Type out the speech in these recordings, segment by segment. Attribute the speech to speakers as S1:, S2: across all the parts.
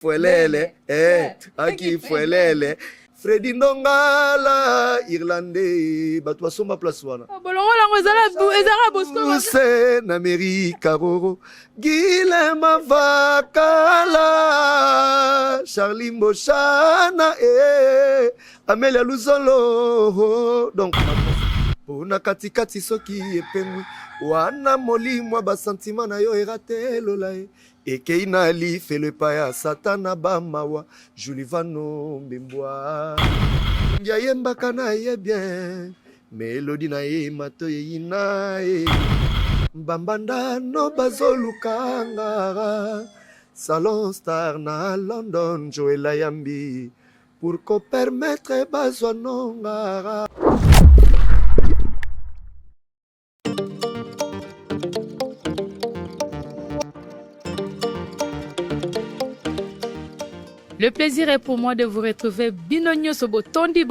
S1: Fuelele, aki fuelele. Freddy Ndongala, Irlandais, bato basomba place wana.
S2: Bolongo lango ezala bosko.
S1: C'est n'Amérique roro. Guilema Vakala, Charlie Mboshana, Amelia Luzolo. Donc, pona katikati soki epengwi, wana molimwa ba sentiment na yo erate lolae. Eke inali fele paya satana bamawa Julivano mbembwa Ndia yemba kana ye bien Melodi na ye mato ye inae Mbambanda no bazolu kangara Salon Star na London Joela Yambi Pour ko permettre bazwa nongara.
S2: Le plaisir est pour moi de vous retrouver Binonyo so botondi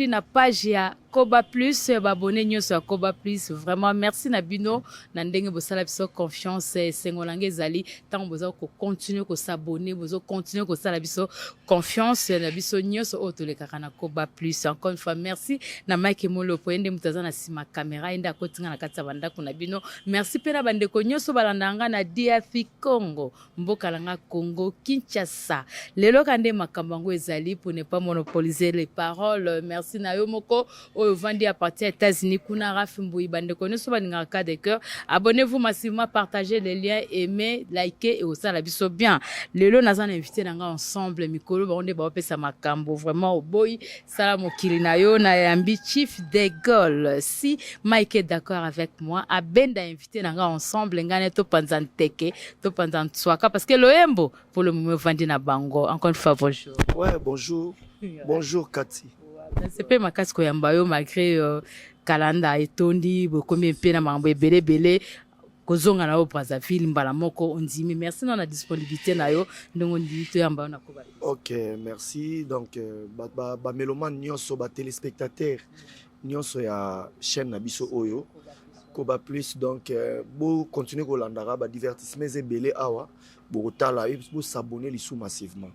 S2: na page ya Koba Plus, abonné nyoso Koba Plus. Vraiment merci na bino na ndenge bosala biso confiance sengolange zali tant bozo ko continuer ko s'abonner, bozo continuer ko sala biso confiance na biso nyoso otoleka na Koba Plus. Encore une fois merci na Mike Molo poende mutazana sima caméra enda kotinga na kati banda kuna bino. Merci pena bande ko nyoso balandanga na DRC Congo, mboka langa Congo Kinshasa. Lelo kande makambango ezali pour ne pas monopoliser les paroles. Merci na yo moko au Vandi à partir des États-Unis, kuna rafimboui bande kono so baninga ka de cœur. Abonnez-vous massivement, partagez les liens, aimez, likez et aussi la biso bien. Lelo nazan invité nanga ensemble mikolo ba onde ba opesa makambo vraiment au boy salam okilina yo na yambi chief de Gaulle. Si Mike est d'accord avec moi, abenda invité nanga ensemble ngane to panzanteke, to panzantswaka parce que loembo pour le moment Vandi na bango. Encore une fois bonjour.
S1: Ouais, bonjour. Bonjour Cathy.
S2: C'est pas ma casse ko yamba yo malgré kalanda etondi bokomi pe na mambo ebele kozonga na o Brazzaville mbala moko ondimi. Merci na disponibilité na yo ndongo ndito yamba na ko ba.
S1: OK, merci. Donc ba meloman nyonso ba téléspectateurs nyonso ya chaîne na biso oyo Koba Plus. Donc bo continuer ko landara ba divertissement ebele awa bo tala et bo s'abonner lisou massivement.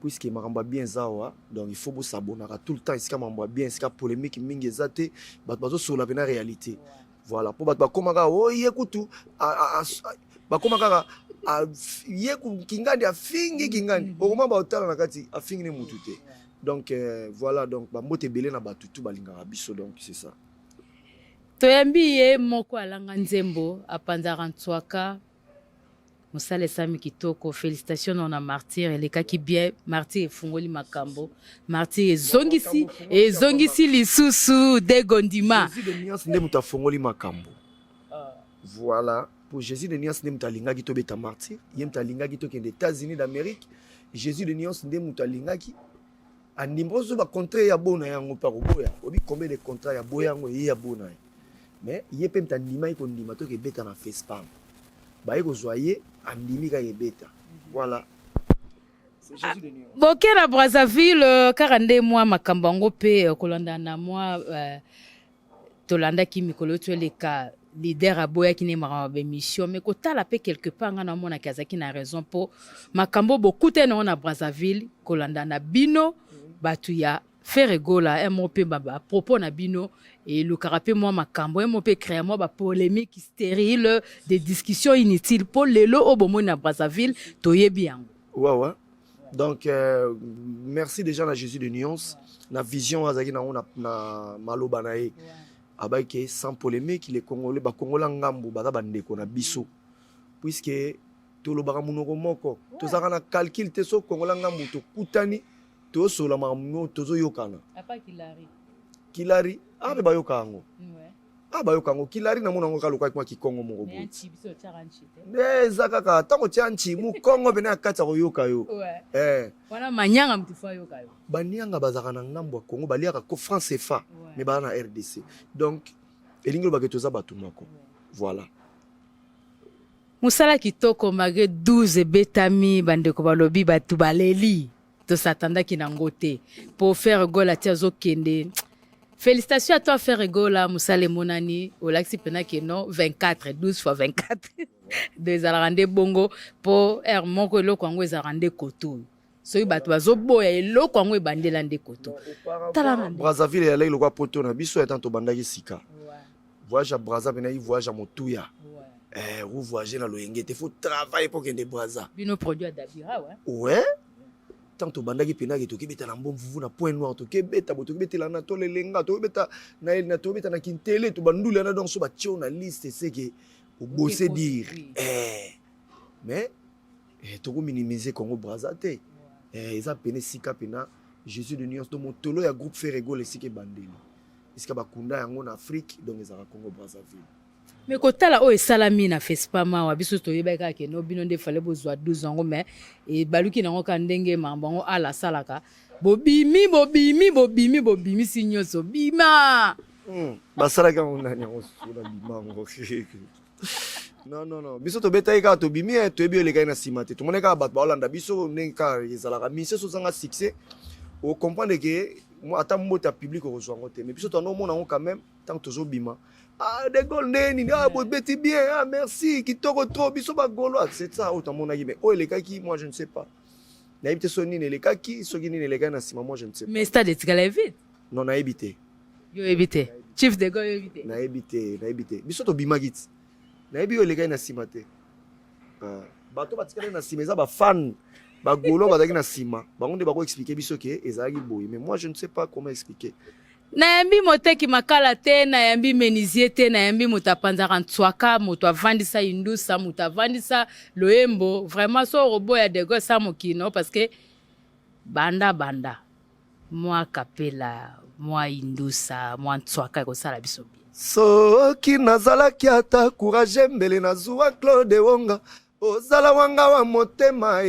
S1: Puisque maramba bien zawa, donc il faut vous s'abonner tout le temps. Est-ce que maramba bien, est-ce que polémique mingi zate, bato sur la bonne réalité. Voilà. Pour bato comme ça, oh yekutu, comme ça, yeku kingandi a fingi kingandi. Au moment où tala nakati a fingi ne mutute. Donc voilà, donc ba mote belé na bato tout balinga biso, donc c'est ça.
S2: Toyambi ye moko alanga nzembo apanzara ntwaka. Moussale Sami Kitoko, félicitations on a martyr, les cas qui bien, martyr et fungoli makambo, martyr et zongisi li susu de gondima.
S1: Jésus de Nias ne muta fungoli makambo. Voilà, pour Jésus de Nias ne muta linga ki to beta martyr, yem ta linga ki to ken des États-Unis d'Amérique. Jésus de Nias ne muta linga ki andimbozo ba contrat ya bona yango pa boya. Obi combien de contrats ya boya yango ya bona. Mais yepé muta ndima iko ndima to ke beta na FacePam. Baïko Zoye, Andimika Yebeta. Voilà. C'est Jésus de Nion.
S2: Bokera Brazzaville, 42 mois, Makambango P, Kolanda na moi, Tolanda qui Mikolo, tu es le cas leader à Boya qui n'est pas en mission. Mais quand tu as la paix quelque part, on a mon Kazaki n'a raison pour Makambo, beaucoup de gens à Brazzaville, Kolanda na Bino, Batuya. Faire gola MOP baba propos na bino et le carapé moi makambo MOP créer moi ba polémique stérile des discussions inutiles pour lelo obomo na Brazzaville toyebi yango.
S1: Ouais. Donc merci déjà à Jésus de Nuance na vision azaki na maloba na ye abaki sans polémique les Congolais ba Congolais ngambo ba bandeko na biso puisque to lo baka munoko moko to zaka na calcul te so Congolais ngambo to kutani to sola mamu tozo yokana
S2: apa
S1: kilari abe bayokango bayokango kilari na mona ngoka lokwa kwa kikongo moko bo neza kaka tango tianchi mu kongo bena akata koyoka yo
S2: wana manyanga mtufa yoka yo
S1: banyanga bazaka na ngambo ya Congo baliaka ko France CFA mais ba na RDC donc elingelo baketoza batu moko voilà.
S2: Musala kitoko magé 12 betami bandeko balobi batu baleli to satanda ki nangote pour faire goal à Tiazo Kende. Félicitations à toi faire goal à Moussale Monani au Laxi Pena qui non 24 12 fois 24. Deux alakande bongo po moko eloko yango ezalakande koto. Soki bato bazoboya eloko yango ebandela nde koto.
S1: Brazzaville ya lelo kwa poto na biso etant to bandaki sika. Voyage à Brazzaville na voyage à Motuya. Vous voyagez dans le il faut travailler pour qu'il y ait des Brazza.
S2: Bino produit à Dabira, ouais.
S1: Ouais. Tant que bandaki penagi to kibeta na mbom vuvu na point noir to kibeta boto kibeta la na to lelenga to kibeta na to kibeta na kintele to bandula na donc so ba tio na liste c'est que au bosser dire mais to ko minimiser Congo Brazza te. Eza pene sika pena Jésus de Nuance to motolo ya groupe Ferrego le sike bandeli. Iska bakunda yango na Afrique donc ezaka Congo Brazzaville.
S2: Mais kotala o esalami na Fespama wa biso toyeba ke no bino nde fale bozwa 12 ans mais e baluki nango ka ndenge mambango ala salaka bobimi sinyoso bima
S1: basalaka onani yango sura bimango non biso tobeta eka tobimi toyebi eleka na sima te tomoneka bato baolanda biso ndenge ka ezalaka mise sozanga succès o comprendre que ata mbota public ozwa ngo te mais biso tonomona ngo quand même tant que tozobima de Gaulle neni boti bien merci kitoko trop biso ba golo c'est ça autant mon mais les kaki moi je ne sais pas naibité sonine les kaki soki nini les gars na sima moi je ne sais pas
S2: mais stade etikala vite
S1: non naibité
S2: yo évité chief de Gaulle évité
S1: naibité biso to bimagit naibi yo les gars na sima te bato batikala na sima za ba fan ba golo bazaki na sima bango nde bako expliquer biso ke ezaki boy mais moi je ne sais pas comment expliquer.
S2: Nayambi moteki makala te nayambi menizie te nayambi moto apanzaka ntswaka moto avandisa indusa moto avandisa loyembo vraiment so robo ya de Gaulle sa mokino parce que banda moi kapela moi indusa moi ntswaka kosala biso bien
S1: soki nazalaki ata courage mbele nazuwa Claude Wonga ozala wanga wa motema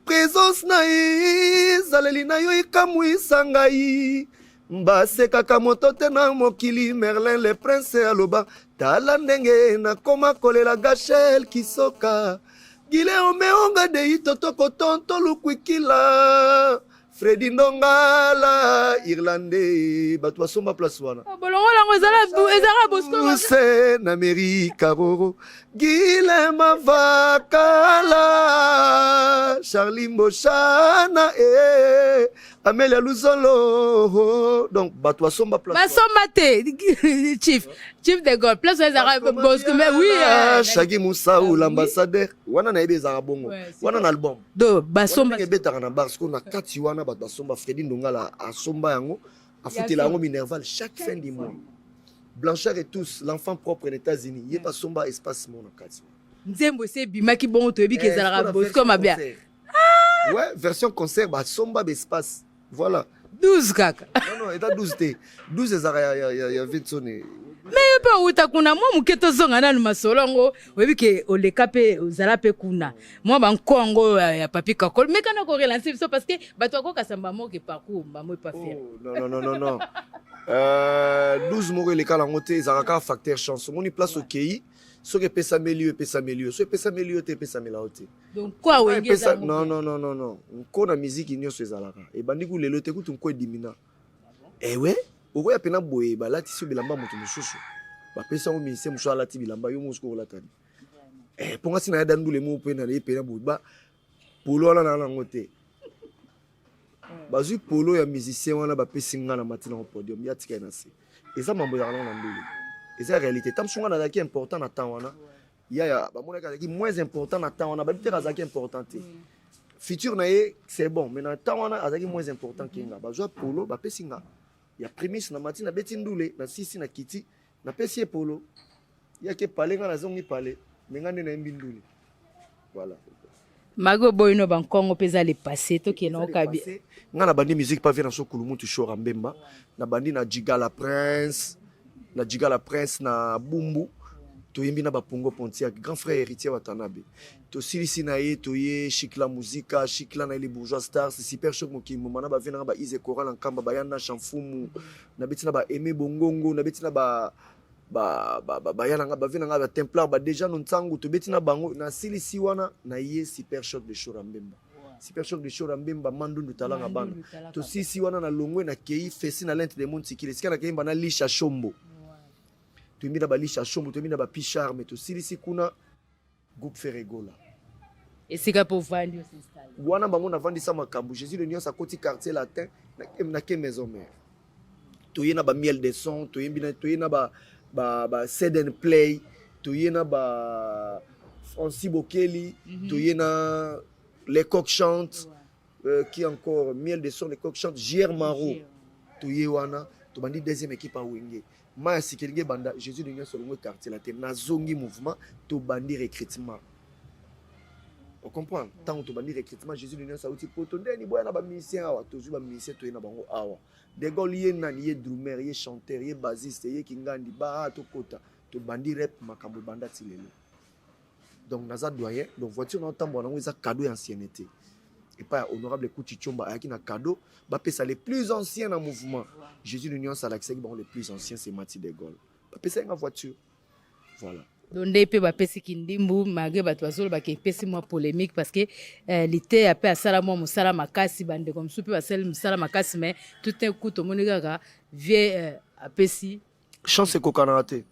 S1: présence na ye zaleli na yo ikamwisa ngai basekaka moto te na mokili Merlin le prince aloba tala ndenge nakoma kolela Gachel Kisoka gile omeonga de itotoko tonto lukwikila Freddy Ndongala Irlandais bato basomba place wana
S2: bolongo lango ezala bosko
S1: c'est na Amerika roro gile mavakala Charlie Mboshana Amelia Luzolo donc bato basomba place
S2: basomba te chief de Gaulle place ezala bosko mais oui
S1: Shagi Moussa ou l'ambassadeur wana na ebe ezala bongo wana na album
S2: do basomba
S1: betaka na bar parce qu'on a kati wana bato basomba Freddy Ndongala asomba yango afutela yango Minerval chaque fin du mois Blanchard et tous l'enfant propre des États-Unis yé pas somba espace mon kati
S2: nzembo se bimaki bongo toyebi ke ezala bosko mabia
S1: ouais version concert ba somba espace voilà
S2: 12 kaka
S1: non eta 12 te 12 ezara ya vitsone
S2: mais pas uta kuna moi muketo zonga nanu masolongo webi ke oleka pe ozala pe kuna moi bankongo ya papi kakol mais kana ko relancer biso parce que bato ko kasamba mo ke parcours ba moi pas faire
S1: non 12 moko eleka lango te ezara ka facteur chance moni place au pays so ke pesa milieu so pesa milieu te pesa mela hote
S2: donc quoi wengeza
S1: non ko na musique nyonso ezalaka e bandi ku lelo te kutu ko edimina ouais okoya pena boye balati so bilamba moto mosusu bapesa ngo ministère mosusu alati bilamba yo mosusu kolatani ponga sina ya dandule mo pena le pena boye ba polo wana na nango te bazui polo ya musicien wana bapesi nga na matina au podium ya tika na se eza mambo ya na ndule eza réalité tam sunga na zaki important na temps wana ya ba mona ka zaki moins important na temps wana ba bitera zaki important te futur na ye c'est bon mais na temps wana azaki moins important kinga bazwa polo bapesi nga ya prémisse na matina beti ndule na sisi na kiti na pesi polo ya ke palenga na zongi pale mengande na mbindule voilà
S2: mago boyno bankongo peza le passé to ke no kabi
S1: nga na bandi musique pas vient na sokulu mutu shora mbemba na bandi na Jigala Prince na Bumbu to yimbi na bapungo Pontiac grand frère héritier watanabe to silisi na ye to ye Chikla Musica Chikla na les bourgeois stars c'est super choc mokimo mana ba vena ba Ize Koral en kamba ba yana chanfumu na betina ba Aimé Bongongo na betina ba yana nga ba vena nga ba Templar ba déjà no ntangu to betina bango na silisi wana na ye super choc de Chorambemba super choc de Chorambemba mandundu talanga bana to sisi wana na longwe na kei fesi na lente de montikile sikana kemba na lisha shombo to mina ba lisha shombo to mina ba picharme to silisi kuna groupe Ferregola.
S2: Et c'est que pour vendre s'installer.
S1: Wana bango na vandi sa makambu Jésus de Nyonso côté quartier latin na ke maison mère. Toyena ba miel de son, toyena ba Sed and Play, toyena ba Francis Bokeli, toyena les coqs chantent, qui encore miel de son les coqs chantent, JR Maro. Toyewana, to bandi deuxième équipe à Wenge. Ma sikelenge banda Jésus de Nyonso le quartier latin na zongi mouvement to bandi recrutement. On comprend tant que tu bandi recrutement Jésus de Nyonso outi poto ndeni boya na ba musicien awa tozu ba musicien to yena bango awa de gol ye nani ye drummer ye chanteur ye bassiste ye kingandi ba to kota to bandi rap makambo banda tilelo. Donc naza doyen donc voiture na tambo na ngeza cadeau ancienneté et pas honorable Kuti Chomba aki na cadeau ba pesa les plus anciens dans mouvement Jésus de Nyonso l'accès bon les plus anciens c'est Mati de Gaulle ba pesa nga voiture voilà.
S2: Donc pe ba pesi kindimbu malgré bato bazolo ba ke pesi moi polémique parce que l'été après à sala moi musala makasi bande comme soupe basel musala makasi mais tout un coup to monika vie a pesi
S1: chance ko kanate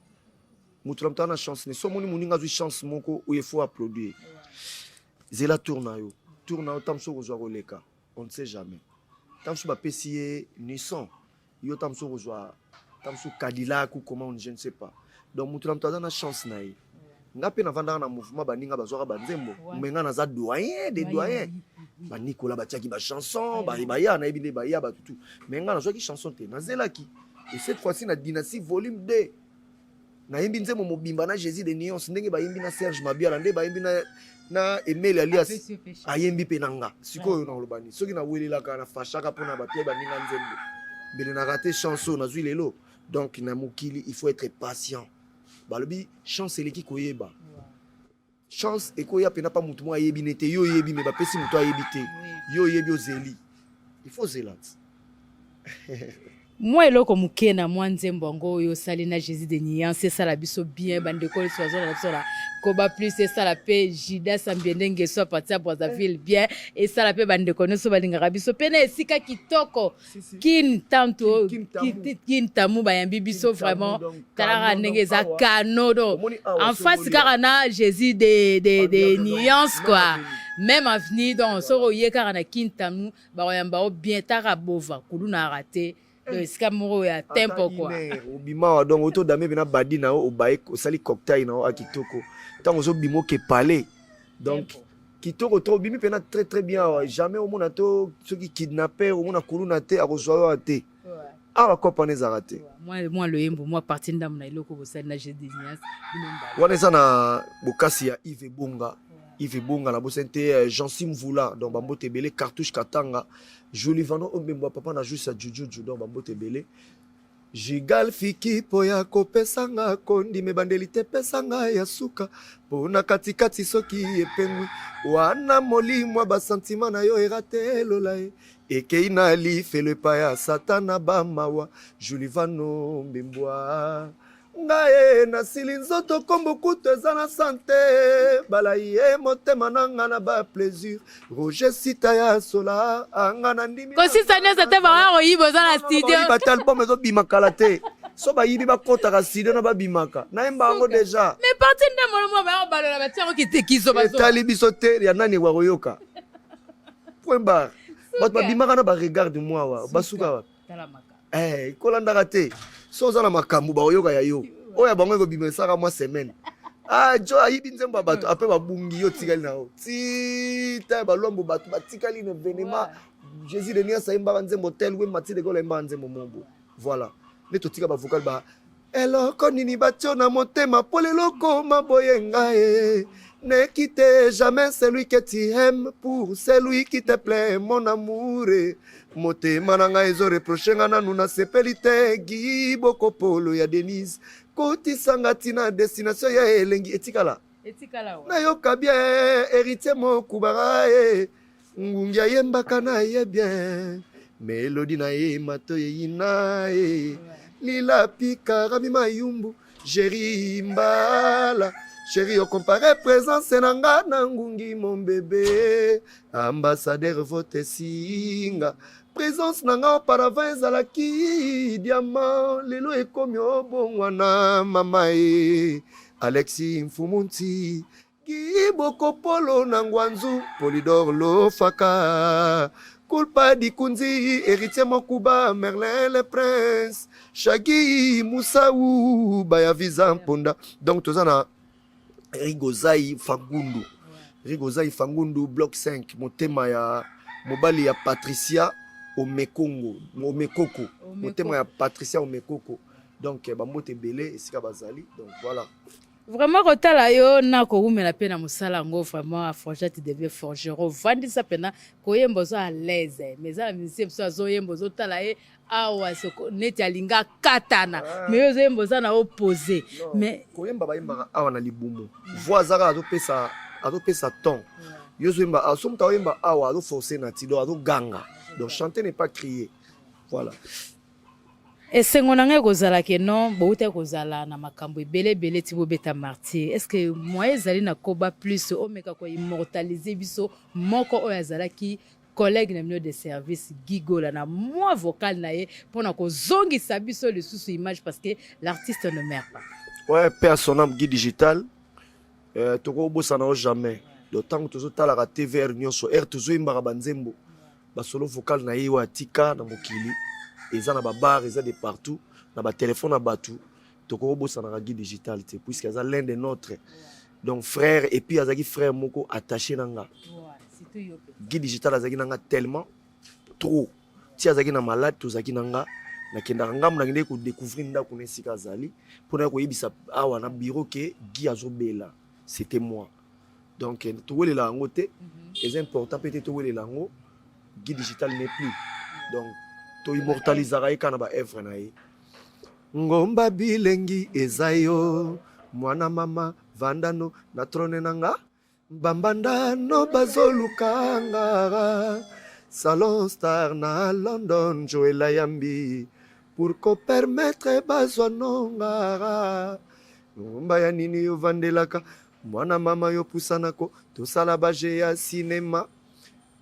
S1: mutulam tana chance ne so moni muninga zu chance moko où il faut applaudir zela tournayo tamso ko zwa leka on ne sait jamais tamso ba pesi ni son yo tamso ko zwa tamso Cadillac ou comment je ne sais pas. Donc mutulam tana chance na ye ngape na vanda na mouvement baninga bazwaka banzembo menga na za doyen des doyens ba Nicolas batiaki ba chanson ba ya na ebinde ba ya ba tutu menga na zwaki chanson te na zelaki et cette fois-ci na dynastie volume 2 na yimbi nzembo mobimba na Jésus de Nyonso ndenge ba yimbi na Serge Mabiala nde ba yimbi na Emile alias ayembi penanga sikoyo na lobani soki na welelaka na fashaka pona ba pe ba ninga nzembo mbele na raté chanson na zwi lelo donc na mokili il faut être patient. Balobi chance eleki koyeba chance ekoya pena pa mutu mo ayebi nete yo yebi me ba pesi mutu ayebi te yo yebi ozeli il faut zelat.
S2: Moi eloko muke na mwa nzembo ngo yo sali na Jésus de Nyonso ça la biso bien bande ko so na biso la koba plus c'est ça la paix Judas ambiendenge so partir à Brazzaville bien et ça la paix bande ko no so balinga biso pena esika kitoko kin tanto kin tamu ba yambi biso vraiment tala ndenge za kanodo en face karana Jésus de Nyonso quoi même avenir donc so ye karana kin tamu ba yamba bien tara bova kuluna raté esika moko ya tempo quoi
S1: obima donc auto dame bina badi na o bae osali cocktail na o akitoko tango zo bimo ke parler donc kitoko to bimi pena très très bien jamais au mona to ceux qui kidnapper au mona kuluna te akozwa te awa kopane zarate
S2: moi le yembo moi parti ndam na iloko bosali na Jésus de Nyonso
S1: wana eza na bokasi ya Yves Bonga na bosente Jean Simvula donc bambote belé cartouche katanga joli vano omembo papa na juste juju donc bambote belé jigal fiki poya kopesanga kondi mebandeli te pesanga ya suka pona katikati soki epengwi wana molimo ba sentiment na yo erate lolae ekei na lifelo paya satana bamawa joli vano mbembwa ngaye na silinzoto kombo kutu eza na sante bala ye motema nanga na ba plaisir Roger Sita ya sola anga na ndimi
S2: kosisa nyonso te ba oyibo za na studio
S1: ba album ezo bimaka te so ba yibi ba kota ka studio na ba bimaka na emba ngo déjà
S2: mais parti ndemo mo ba balola ba tiako kitekizo bazo
S1: tali biso te ya nani wa koyoka point bar bat ba bimaka na ba regarde moi wa basuka wa kolanda te so za na makambu ba oyoka ya yo oya bango ko bimesaka moi semaine jo ayibi nzembo bato après babungi yo tikali na o ti ta ba lombo bato batikali ne venema Jésus de Nyonso imba nzembo tel we Mati de Gaulle imba nzembo mombo voilà ne to tika ba vocal ba eloko nini batio na motema poleloko maboyenga ne quitte jamais celui que tu aimes pour celui qui te plaît mon amour motema nanga ezo reprocher nga nanu na sepeli te giboko polo ya Denise kotisanga tina destination ya elengi etikala na yoka bien héritier mokubara ngungi ayembaka na ye bien melodi na ye mato yina lila pika rami mayumbu Jéri mbala chéri o comparé présence nanga na ngungi mon bébé ambassadeur vote singa présence nanga auparavant ezalaki diamant lelo ekomi obongwana mama Alexis Mfumunti Kiboko polo nangwanzu Polydor lo faka Kulpa di kunzi héritier Mokuba Merlin le prince Shagi Moussaou Baya visa ponda. Donc tozana Rigozai Fangundu Rigozai Fangundu bloc 5 motema ya mobali ya Patricia Omekoko motema ya Patricia Omekoko. Donc bamote belé esika bazali. Donc voilà.
S2: Vraiment kotala yo na ko umela pena musala ngo vraiment forger tu devais forgeron vandisa pena ko yembo zo à l'aise mais ça musicien so zo yembo zo tala e awa so neti alinga katana mais yo zo yembo za na opposé mais
S1: ko yemba ba yemba awa na libumu voix zaka azo pesa ton yo zo yemba asomta yemba awa azo forcer na tido azo ganga. Donc chanter n'est pas crier. Voilà.
S2: esengo na ngai kozala ke non bouta kozala na makambo ebele ti bobeta martyr. Est-ce que moyen ezali na koba plus omeka ko immortaliser biso moko oyo azalaki collègue na milieu de service gigola na moi vocal na ye pona ko zongisa biso le sous image parce que l'artiste ne meurt pas.
S1: Ouais, paix à son âme, Guy Digital. Toko bossa na jamais. Le temps que tozo tala ka TVR nyonso tozo imbara banzembo. Ba solo vocal na ye wa tika na mokili. Eza na ba bar, eza de partout, na ba téléphone na batu. Toko bossa na Guy Digital te puisque eza l'un des nôtres. Donc frère et puis azaki frère moko attaché nanga. Guy Digital azaki nanga tellement trop. Ti azaki na malade tozaki nanga. Na kenda ngam na ngende ko découvrir nda ko nesika zali pour ko yebisa awa na bureau ke Guy azobela. C'était moi. Donc to wele la ngote, c'est important peut-être to wele la ngo. Guy Digital n'est plus. Donc to immortalisera kana ba œuvre na ye. Ngomba bilengi ezayo mwana mama vandano na trone nanga bambanda no bazolukanga salon star na London Joela Yambi pour ko permettre bazwanonga ngomba ya nini yo vandelaka mwana mama yo pusanako to sala baje ya cinéma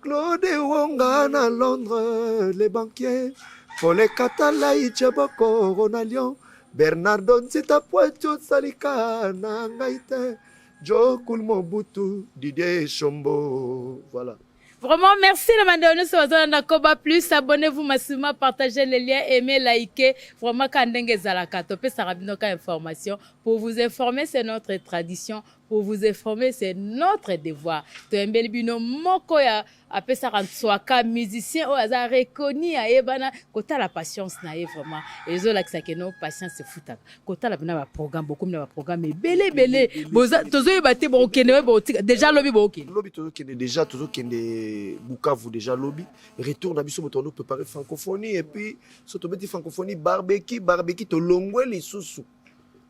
S1: Claude Wonga na Londres, les banquiers, pour les Catalans, Tchéboko, Ronalion, Bernardo Nzita Poitio Salika, Nangaite, Joe Mobutu, Didier Chombo. Voilà.
S2: Vraiment, merci le Mandéono Sawazana Koba Plus. Abonnez-vous massivement, partagez les liens, aimez, likez. Vraiment, Kandenge Zalaka, topé Sarabinoka information. Pour vous informer, c'est notre tradition. Pour vous informer, c'est notre devoir. Toembelbino Mokoya, après ça, Rantsoaka, musicien, au hasard reconnu à Ebana, Kota la patience na vraiment. Et les autres, c'est que nos patience c'est fouta. Kota la bina programme, beaucoup de programme, mais belé. Boza, tozo yebate bo kende bo déjà lobby bo kende.
S1: Lobby tozo kende déjà, tozo kende Bukavu déjà lobby. Retour na biso botono préparer francophonie et puis surtout beti francophonie barbecue to longwe les sousou.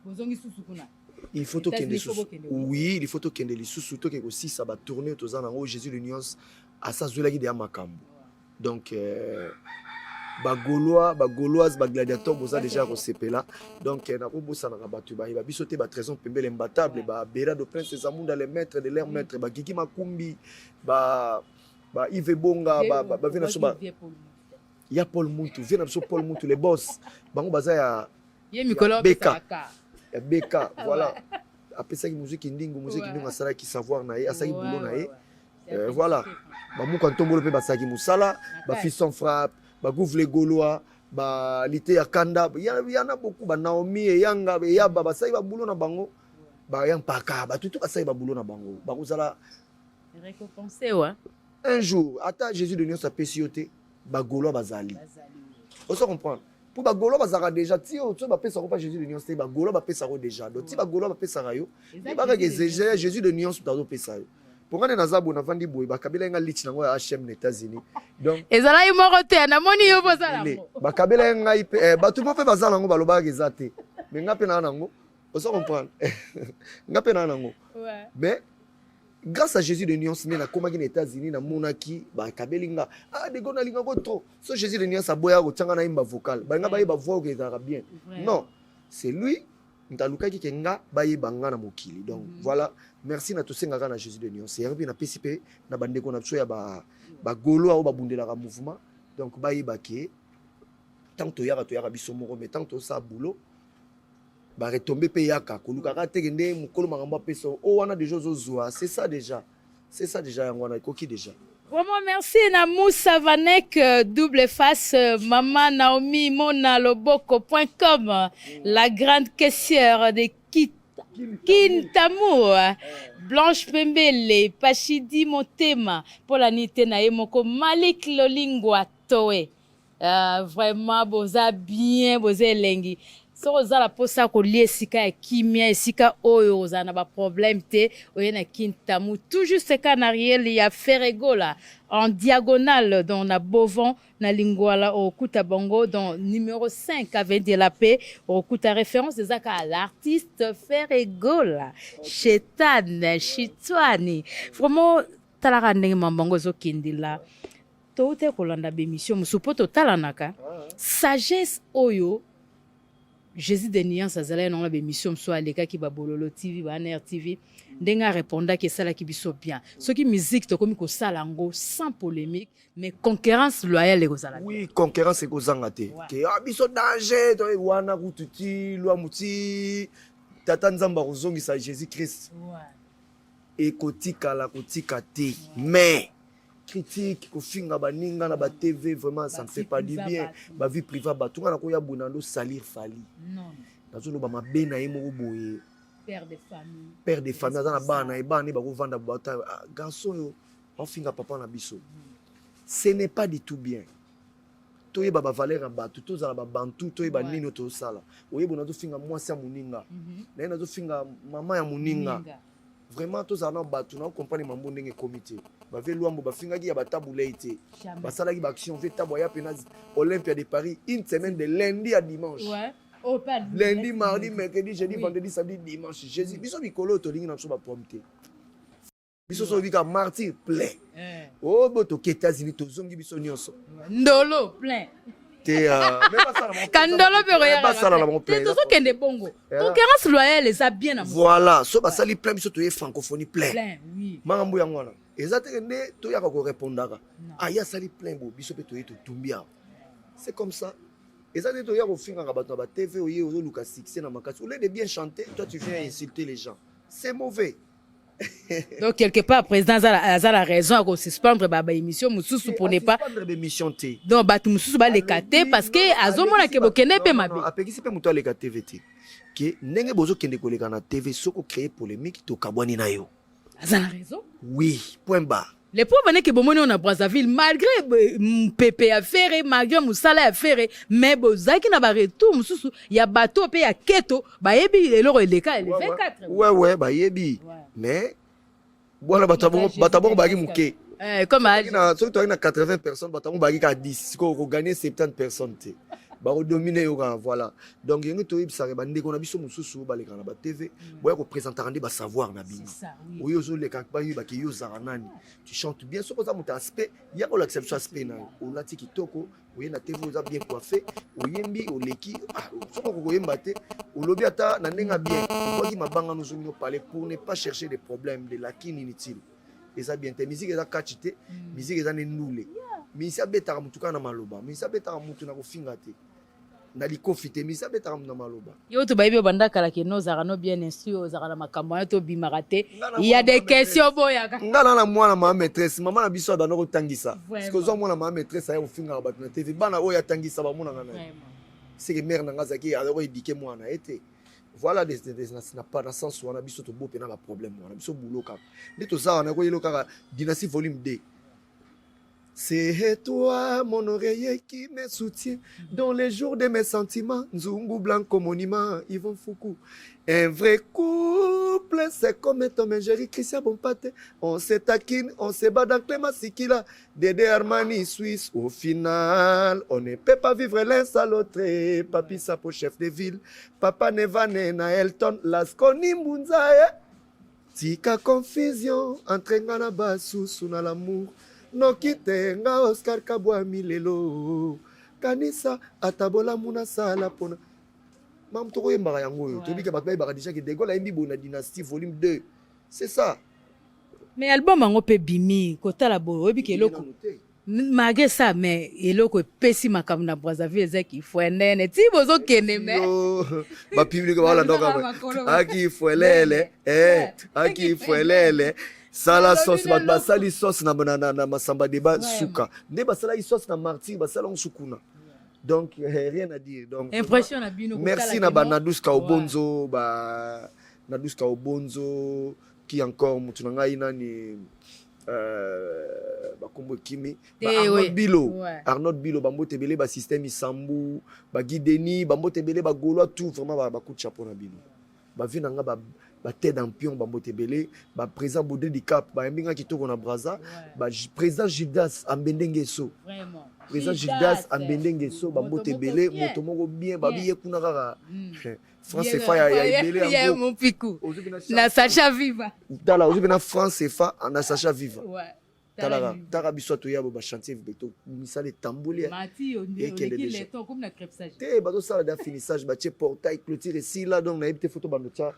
S2: Bozongi sousou kuna.
S1: Il faut que les sous. Oui, il faut que les sous surtout que aussi ça va tourner aux ans Jésus de Nuance à sa zola qui de Makambo. Donc bagauloise gladiateur boza déjà recépé là. Donc na ko bossa na batu ba bisoté ba trésor pembele imbattable ba Bera de Prince Zamunda les maîtres de leur maître ba Gigi Makumbi ba Yves Bonga ba vena so ba ya Paul Muntu vena so Paul Muntu les boss bango baza ya Beka. Beka, voilà. Après ça, musique indingo, musique indingo, asala qui savoir nae, asala boulot nae. Voilà. Ba mou quand tombolo pe basaki musala, ba fiston frappe, ba gouvre les Gaulois, ba lité ya kanda, il y en a beaucoup, ba Naomi et Yanga, ba Yaba, ba sai ba boulot na bango, ba yang paka, ba tout asala ba boulot na bango. Ba kozala
S2: récompensé ouais.
S1: Un jour, ata Jésus de Nion sa pécioté, ba Gaulois bazali. On se comprend. Pour bagolo bazara déjà ti o to ba pesa ko pas Jésus de Nyons te bagolo ba pesa ko déjà donc ti bagolo ba pesa yo e ba ka Jésus de Nyons ta do pesa yo pour ngane na zabu na vandi boy ba kabila nga lich na ngo ya HM na États-Unis donc
S2: ezala yi moko te na moni yo bozala ngo
S1: ba kabila nga ba tout mo pe bazala ngo ba lo ba gezate mais nga pe na ngo on se comprend nga pe na ngo ouais mais grâce à Jésus de Nyons na koma ki na États-Unis na monaki ba kabelinga de gona linga ko trop so Jésus de Nyons aboya ko tanga na imba vocal ba nga ba yeba voix que ça bien non c'est lui ntaluka ki kenga ba yeba nga na mokili donc voilà merci na tosenga na Jésus de Nyons c'est bien na PCP na bande ko na tso ya ba golo au ba bundela ka mouvement donc ba yeba ke tant to yara biso moko mais tant to sa boulot ba retomber pe yaka koluka ka tekende mukolo makambo peso o wana déjà zozwa c'est ça déjà yango wana koki déjà.
S2: Vraiment, merci na Moussa Vanek, double face, maman Naomi Mona Loboko.com, la grande caissière de Kintamour, Blanche Pembele, Pachidi Motema, Polanite Naemoko, Malik Lolingwa Toe. Vraiment, boza bien, boza lengi. So la posa ko liesika e kimia esika oyo za na ba problème te oyena Kintamu tout juste canariel ya Ferrego là en diagonale dans na Bovon na Lingwala au Kuta Bongo dans numéro 5 avec de la paix au Kuta référence des à l'artiste Ferrego là Chetan Chitwani vraiment talara ndenge mambongo zo kindila to te kolanda bémission musupoto talanaka sagesse oyo Jésus de Niance azala non la émission so aleka ki ba bololo TV ba NR TV ndenga répondra que ça la ki biso bien ce qui musique to komi ko salango sans polémique mais concurrence loyale ko sala
S1: oui concurrence ko zanga te que biso danger to wana kututi lwa muti tata nzamba kozongisa Jésus Christ et kotika la kotika te mais critique kofinga baninga na ba TV vraiment ça ne fait pas du bien ba vie privée ba tunga na ko ya bunando salir fali non nazo lo ba mabe na yemo boye père de famille azana bana e bana ba ko vanda ba garçon yo on finga papa na biso ce n'est pas du tout bien to yeba ba valeur ba to za ba bantu to yeba nino to sala oyebo na to finga mwasi ya muninga na na to finga mama ya muninga vraiment tous en batu na comprendre mambo ndenge comité ba ve luambo ba finga ki ya batabula ite ba sala ki ba action ve taboya penaz Olympia de Paris une semaine de lundi à dimanche lundi mardi mercredi jeudi vendredi samedi dimanche Jésus biso bikolo to lingi na so ba pompe biso so bika martyr plein oh boto États-Unis to zongi biso nyonso
S2: ndolo plein Kandolo pe roya ba sala la mon plein to so kende bongo concurrence loyale ça bien na
S1: voilà so ba sali plein biso to ye francophonie plein
S2: oui
S1: mangambo yango wana ezate nde to yaka ko répondaka aya sali plein bo biso pe to ye to tumbia c'est comme ça ezate to yaka finga ka bato ba TV oye ozo luka succès na makasi au lieu de bien chanter toi tu viens insulter les gens c'est mauvais.
S2: Donc quelque part président a la raison à suspendre ba émission mususu pour ne pas
S1: émission té
S2: donc batu mususu ba le katé parce que azomona ke bokene pe mabe
S1: apekisi pe muto le katé VT que ndenge bozo kende ko le kana TV soko créer polémique to kabwani na yo
S2: a la raison
S1: oui point bas
S2: les pauvres ne que bomoni on a Brazzaville malgré Pepe affaire malgré Musala affaire mais bozaki na ba retour mususu ya bateau pe ya keto ba yebi eloro eleka le 24
S1: ouais ba yebi mais voilà batabon bagi muke
S2: comme
S1: na so to na 80 personnes batabon bagi ka 10 ko gagner 70 personnes te ba dominer yo voilà donc yengo to ibisa ba ndeko na biso mususu ba leka na ba TV boya ko présenter rendre ba savoir na bino oyo zo le ba yo ba ki yo zara nani tu chantes bien so ça muta aspect ya ko l'acceptation aspect na o lati kitoko oye na TV oza bien coiffé oyembi oleki so ko yemba te olobi ata na ndenga bien ko ki mabanga nous nous parler pour ne pas chercher des problèmes de la kin inutile et ça bien te musique eza kachite musique eza nule misi abetaka mutuka na maloba misi abetaka mutu na kofinga te na likofite misi abetaka na maloba
S2: yo to bayibe banda kala ke no zara no bien instruit zara na makambo to bimarate il y a des questions boyaka
S1: ngana na mwana ma maîtresse maman na biso bana ko tangisa parce que zo mwana ma maîtresse ayo finga ba na TV bana oya tangisa ba mwana ngana c'est que mère nga zaki alors éduquer mwana été voilà des n'a pas dans sens wana biso to bope na ba problème wana biso buloka ndito za na ko yeloka dynastie volume 2. C'est toi, mon oreiller qui me soutient dans les jours de mes sentiments. Nzungu Blanco monument, Yvon Foucault. Un vrai couple, c'est comme Tom et Jerry, Christian Bompate. On se taquine, on se bat dans Clément Sikila. Dédé Armani Suisse. Au final, on ne peut pas vivre l'un sans l'autre. Papi Sapo, chef de ville. Papa Nevane, na Elton, Lasconi Mbunzae. Tika confusion, entre Ngana Basu, Suna l'amour. No kitenga Oscar Kabwa milelo kanisa atabola muna sala pona mam to yembara yango to bika bakay baka déjà que De Gaulle a mbi bona dynastie volume 2 c'est ça
S2: mais album ango pe bimi kota la bo obi ke loko malgré ça mais eloko epesi makambo na Brazzaville ezaki fwenene ti bozokende me
S1: bapublic baolandaka aki fwelele aki fwelele sala sauce bato basali sauce na masamba deba suka nde basalaki sauce na martyr basalango sukuna donc rien à dire donc
S2: impression na bino
S1: merci na banaduska obonzo naduska obonzo qui encore mutu na ngai nani bakombo kimi Arnaud Bilo bambo tebele ba système isambu ba guideni bambo tebele ba golo tout vraiment ba coup de chapeau na bino ba vi nanga ba tête en pion bambo tebele ba président Bodé di Cap ba mbinga kitoko na Brazza ba président Gildas Ambendenge so
S2: vraiment
S1: président Gildas Ambendenge so bambo tebele moto moko bien ba biye kuna kaka France CFA ya ibele
S2: ya mon piku na Sacha Viva
S1: tala ozo na France CFA na Sacha Viva
S2: ouais
S1: tala biso to yabo ba chantier beto misale tamboli
S2: mati on est comme na crêpesage
S1: te bato sala da finissage ba tie portail clôture ici là donc na ebite photo bando tia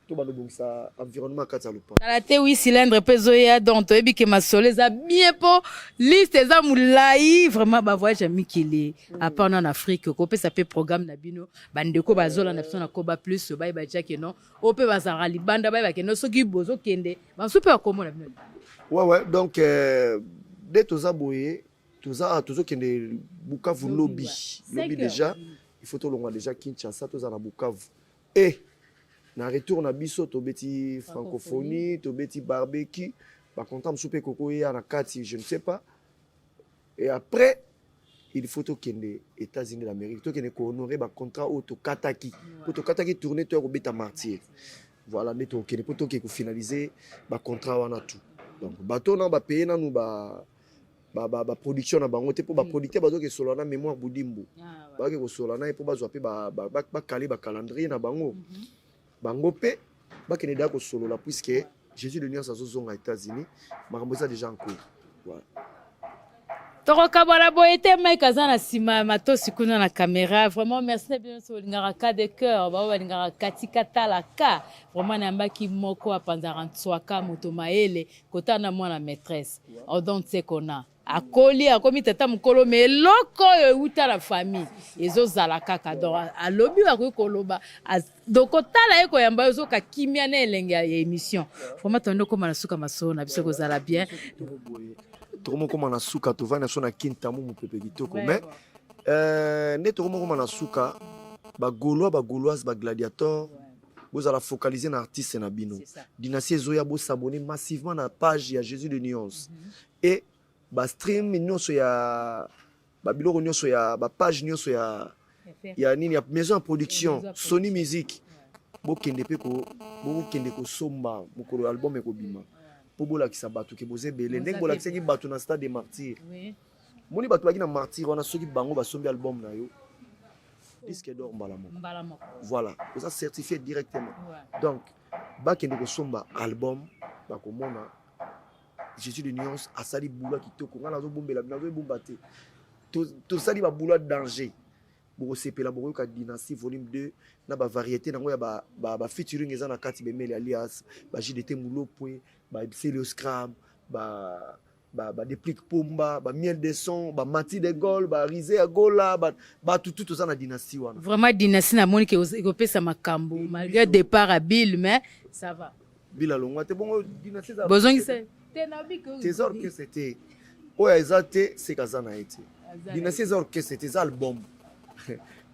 S1: to bando bongisa environnement kata lupa
S2: la te 8 cylindres peso ya donc to ebi ke masole za bien po liste za mulai vraiment ba voyage mikili à part en Afrique ko pe ça peut programme na bino bandeko bazola na biso na koba plus ba ba jake non o pe bazara libanda ba ke no soki bozo kende ba super comment na bino
S1: ouais donc dès toza boye toza kende Bukavu lobby déjà il faut to longa déjà Kinshasa toza na Bukavu et na retour na biso to beti francophonie to beti barbecue ba content souper koko ya na kati je ne sais pas et après il faut to kende États-Unis d'Amérique to kende ko honorer ba contrat auto kataki pour to kataki tourner to ko beta martyr voilà mais to kende pour to ko finaliser ba contrat wana tout donc bateau na ba payer na nous ba production na bango te pour ba producteur bazo ke solo na mémoire budimbu ba ke ko solo na pour bazo pe ba caler ba calendrier na bango bango pe ba ke ne da ko solo la puisque Jésus de Nuance azozonga aux États-Unis makambo ça déjà en cours voilà
S2: Toroka bala boyete Mike azana sima matosi kuna na caméra vraiment merci bien so lingara ka de cœur ba ba lingara katikata la ka vraiment na mbaki moko apanzara ntswaka moto maele kota na mwana maîtresse on donc c'est qu'on a akoli akomi tata mukolo me loko yo uta la famille ezozala kaka donc alobi wa koloba donc otala eko yamba zo ka kimia na elenge ya émission vraiment tondo koma na suka maso na biso kozala bien
S1: tokomo koma na suka tovana so na kintamu mupepe kitoko mais ne tokomo koma na suka ba gauloise ba gladiateur vous allez focaliser na artiste na bino dynastie zoya bo s'abonner massivement na page ya Jésus de Nuance et ba stream nyonso ya ba biloko nyonso ya ba page nyonso ya nini ya maison de production Sony Music bo kende pe ko bo kende ko somba mukolo album ekobima po bola ki sabatu ke boze belé ndenge bola ki batu na stade des martyrs oui moni batu baki na martyr wana soki bango ba sombi album na yo disque d'or mbalamo voilà ça certifié directement donc ba kende ko somba album ba ko mona Jésus de Nuance asali boula kitoko ngana zo bombela nazo bomba te to sali ba boula danger boko sepela boko ka dynastie volume 2 na ba variété nango ya ba featuring eza na kati bemeli alias ba JDT Mulopwe ba Celios Scram ba déplique pomba ba miel de son ba mati de gol ba risé à gola ba tout ça na dynastie wana
S2: vraiment dynastie na moni ke pesa makambo malgré départ à Bill mais ça va
S1: Bill alongwa te bongo dynastie za
S2: bozongi c'est
S1: Trésor que c'était oya ezate c'est kazana été dynastie za orchestre c'était album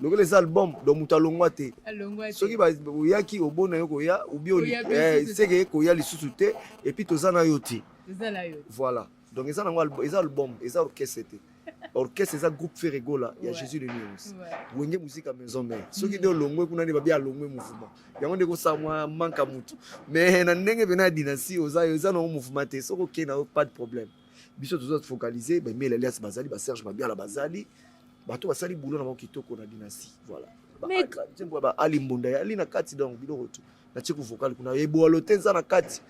S1: les albums donc mutalongwa te soki ba yaki obona yoko ya ubi c'est que ko ya lisusu te et puis tozana yoti voilà donc les albums les orchestre te orchestre c'est un groupe Ferregola il y a Jésus de Nuance wenge musique à maison mère soki de longwe kuna ne ba bien longwe mouvement yango ndeko samwa manka mutu mais na ndenge bena dynastie oza no mouvement te soko ke na pas de problème biso tozo focaliser ba mais Elias Bazali ba Serge Mabia la Bazali bato basali boulot na mokitoko na dynastie voilà ba Ali Mbunda ya Ali na kati donc biloko tu na tiku vocal kuna yebo alotenza na kati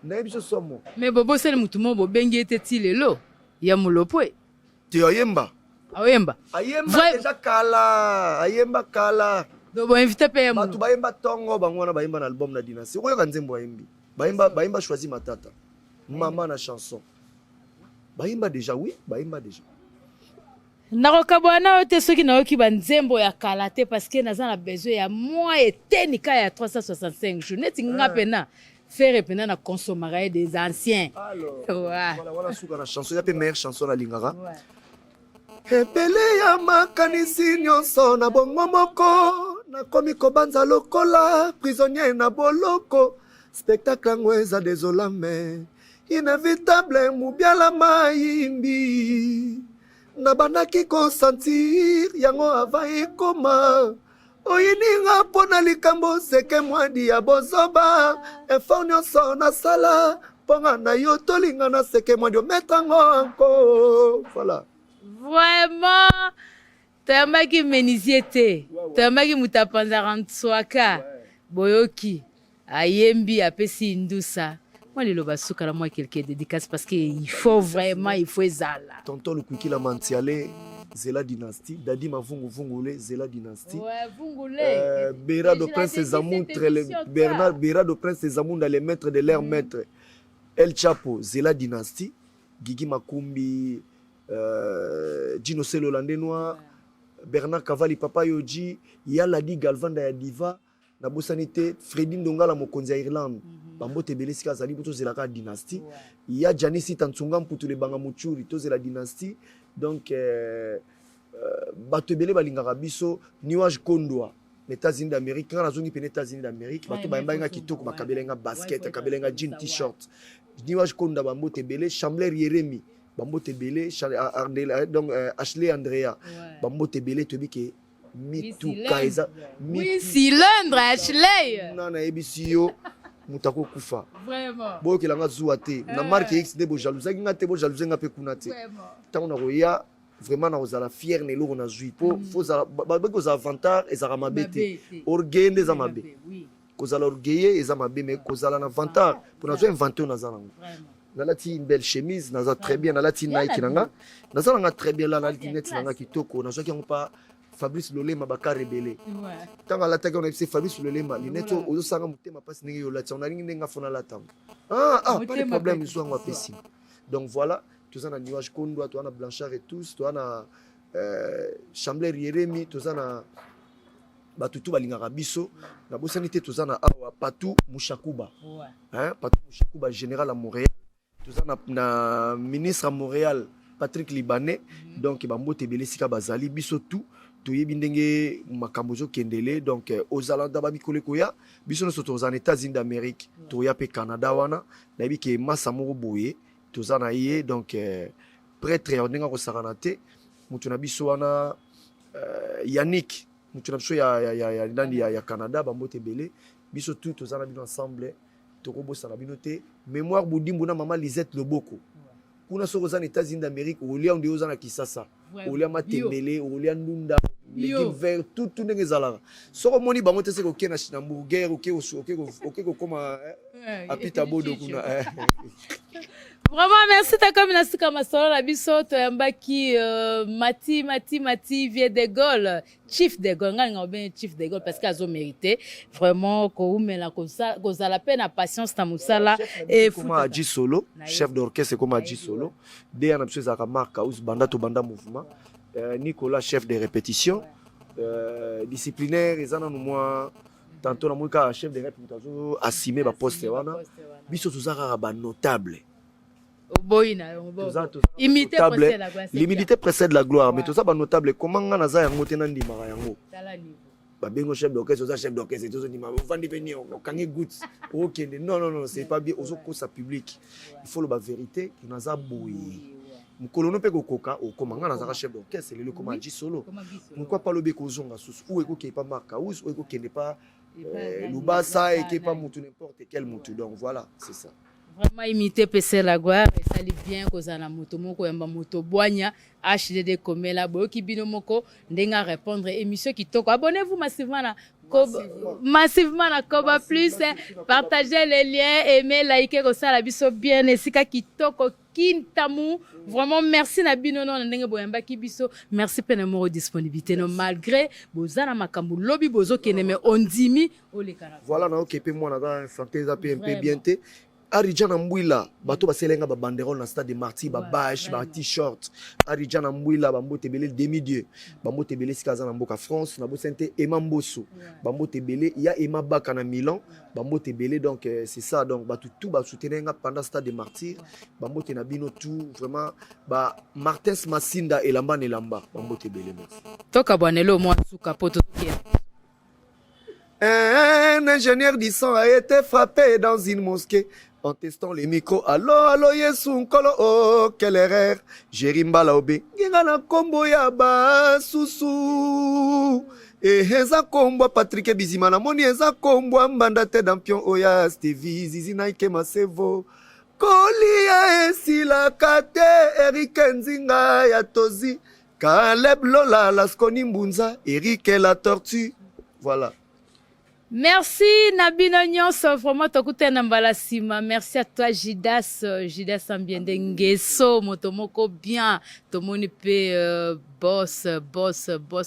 S1: na biso somo
S2: mais bobo sele mutu mo bobengi ete lelo ya Mulopwe
S1: te ayemba
S2: déjà
S1: kala
S2: do bo invité pe
S1: mu bato bayemba tongo bango na bayemba na album na dynastie oyo ka nzembo ayembi bayemba choisi matata mama na chanson Baimba déjà, oui, baimba déjà.
S2: nakokabwana oyo te soki nayoki banzembo ya kala te parce que naza na besoin ya mwa etenika ya 365 jours neti nga mpena faire mpena na consommaka ye des anciens.
S1: Alors,
S2: Ouais.
S1: voilà suka na chanson, ya pe meilleure chanson na lingaka.
S2: Ouais.
S1: Ebele ya makanisi nyonso na bongo moko nakomi kobanza lokola prisonnier na boloko spectacle yango eza désola mais inévitable mubiala mayimbi nabandaki kosentir yango ava ekoma oyininga mpo na likambo seke mwadi ya bozoba effort nyonso nasala mponga na yo tolinga na seke mwadi ometrango anko voilà.
S2: Vraiment, toyambaki menisier te, toyambaki moto apanzaka nswaka boyoki ayembi apesi ndusa moi lelo basuka na moi quelqu'un dédicace parce que il faut ezala
S1: tonton Lukwikila Mantiale Zela Dynastie Dadi Mavungu Vungule Zela Dynastie Berado Prince Zamou Bernard Berado Prince Zamou dans les maîtres de leurs maîtres El Chapo Zela Dynastie Gigi Makumbi Dino Selo Landenois Bernard Cavalli Papa Yoji Yaladi Galvanda ya Diva na bosanité Freddy Ndongala mokonzi ya Irlande bambo tebele sika zali buto zelaka dynastie ya Janisi Tantsunga mputu le banga muchuri to zela dynastie donc bato ebele balingaka biso Nuage Kondwa les États-Unis d'Amérique quand nazongi pene États-Unis d'Amérique bato bayamba kitoko bakabelenga basket kabelenga jean t-shirt Nuage Kondwa bambo tebele Chambler Yeremi bambo tebele donc Ashley Andrea bambo tebele tobike mitu kaiza
S2: oui cylindre Ashley
S1: nana ebisi yo mutako kufa
S2: vraiment
S1: boyo kelanga zuwa te na marque X de bo jalousie nga te bo jalousie nga pe kuna te tant na roya vraiment na ozala fier ne loko na zui po faut ba ko za avantage ezara mabete orgueil des amabe kozala orgueil eza mabe mais kozala na avantage pour na zo inventer na zala nalati une belle chemise naza très bien nalati Nike nanga naza nga très bien là nalati net nanga kitoko na zo ki pas Fabrice Lolema baka rebelle tant à l'attaque on a Fabrice Lolema linette ozo sanga mutema passe ningi yo lati on a ningi nga fona lata pas de problème ils sont en pesi donc voilà tout ça na Nuage Kondwa toi na Blanchard et tous toi na Chambler Yeremi tout ça na batutu balingaka biso na bosanité tout ça na awa Patou Mouchakuba Patou Mouchakuba général à Montréal tout ça na ministre à Montréal Patrick Libanais donc bambo tebele sika bazali biso tout toyebi ndenge makambo zo kendele donc ozalanda ba mikole koya biso no soto aux États-Unis d'Amérique toya pe Canada wana na bi ke massa moko boye tozana ye donc prêtre ndenge ko saranate mutu na biso wana Yannick mutu na biso ya ndandi ya Canada bambote belé biso tout tozana bino ensemble toko bosa na bino te mémoire budimbu na mama Lisette Loboko kuna soko aux États-Unis d'Amérique olia onde ozana Kisasa olia matembele olia ndunda l'équipe vert tout ndenge zalaka soko moni bango te seko kena na hamburger ok koma apita bodo kuna
S2: vraiment merci ta comme na suka masolo na biso toyambaki Mati Vieux de Gaulle Chief de Gaulle nga bien Chief de Gaulle parce qu'azo mérité vraiment ko umela ko zala pe na patience na musala et
S1: comme Adji Solo chef d'orchestre comme Adji Solo de na biso za marka us banda to banda mouvement Nicolas chef de répétition disciplinaire ezana no moi tantôt na mwika chef de répétition assumer ba poste wana biso tozaka ba notable l'humilité précède la gloire mais tout ça ba notable comment nga naza yango te na ndimaka yango ba bengo chef d'orchestre oza chef d'orchestre tout ça ndima vandi pe nio kangi goods OK non c'est pas bien ozo kosa public il faut le ba vérité ki naza boyi mukolono pe kokoka okomanga nazaka chef d'orchestre lelo comme Adji Solo pourquoi pas lobe kozonga susu ou ekoki pas marka ou ekokende pas lubasa et pas mutu n'importe quel mutu donc voilà c'est ça
S2: vraiment imiter PC la gloire et ça lui bien kozana moto moko yamba moto boanya HDD komela boyoki bino moko ndenga répondre émission kitoko abonnez-vous massivement na Koba Plus partagez les liens aimez likez ko sala biso bien esika kitoko kintamu vraiment merci na bino non ndenge boyamba ki biso merci pena mo disponibilité non malgré bozana makambu lobby bozo kene mais on dimi o le kana
S1: voilà na okepe moi na santé za PMP bien té Aridjana Mbouila, bato baselenga ba banderole na stade de Martyrs, ba badge, ba t-shirt. Aridjana Mbouila, bambo tebele demi-dieu. Bambo tebele sikaza na mboka France, na bo sente Emma Mbosso. Bambo tebele, il y a Emma Baka na Milan. Bambo tebele, donc c'est ça. Donc bato tout ba soutenenga pendant stade de Martyrs. Bambo tenabino tout vraiment ba Martins Massinda elamba nelamba. Bambo tebele.
S2: Toka bwanelo mwa suka poto kia.
S1: Un ingénieur du son a été frappé dans une mosquée en testant les micros. Allo, allo, yesu nkolo, oh, quelle erreur. Jérimba laobe. Ginga na kombo ya ba susu. Eza kombo Patrick Bizimana. Moni eza kombo mbanda te dampion oya Stevie. Zizi na ike masevo. Kolia esila kate Eric Nzinga ya tozi. Caleb Lola Laskoni Mbunza. Eric la tortue. Voilà.
S2: Merci Nabino Nyonso, vraiment tokute na mbala sima. Merci à toi Jidas, Jidas Ambiende Ngeso, motomoko bien, tomoni pe boss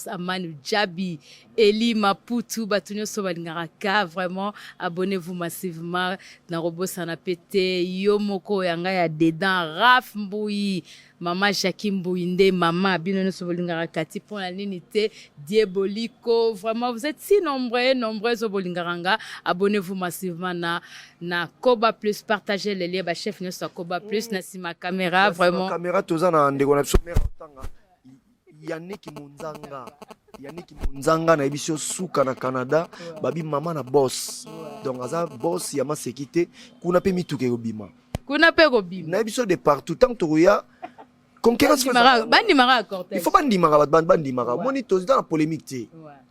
S2: Amanu Djabi, Eli Maputu, batunyo so balingaka, vraiment abonnez-vous massivement na Robo Sanapete, Yomoko yanga ya dedans, Raf Mboui, Mama Jackie Mbouinde, Mama Binono Sobolingara Kati pour la ninité, Dieboliko. Vraiment, vous êtes si nombreux au Bolingaranga. Abonnez-vous massivement na Koba Plus. Partagez les liens. Chef Nyo sur Koba Plus. Nassima Caméra. Vraiment.
S1: Caméra, tozana ndegona somera tanga. Yannick Munzanga na ebisio suka na Canada. Babi mama na boss. Donc aza boss yama sekite. Kuna pe mituke obima.
S2: Kuna pe obima.
S1: Na ebisio de partout. Tant toya. Concurrence il faut pas bandimara moni tozita na polémique te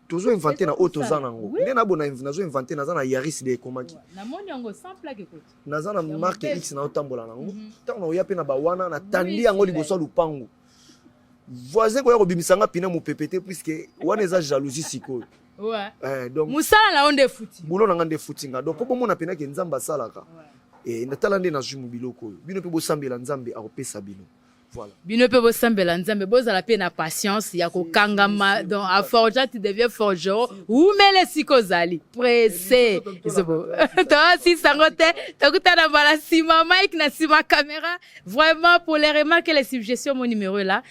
S1: tozo inventer na auto zanango ndena bona nazo inventer na zana Yaris de komaki
S2: na moni yango sans plaque écoute
S1: na zana marque X na otambola nango tant na yape na ba wana na tandi yango liboso lupango voisin ko yakobimisanga pina mu pepete puisque wana eza jalousie siko
S2: donc musala na onde futi
S1: bulo na ngande futinga donc popo mona pena ke nzamba salaka et na talande na jumu biloko bino pe bo sambela nzambe akopesa bino. Voilà.
S2: Bino pe bo sambela nzambe bozala pe na patience ya ko kangama donc à forger tu deviens forgeron ou mele sikozali pressé isobo toi si sangote tokuta na bala sima Mike na sima caméra vraiment pour les remarques et les suggestions mon numéro là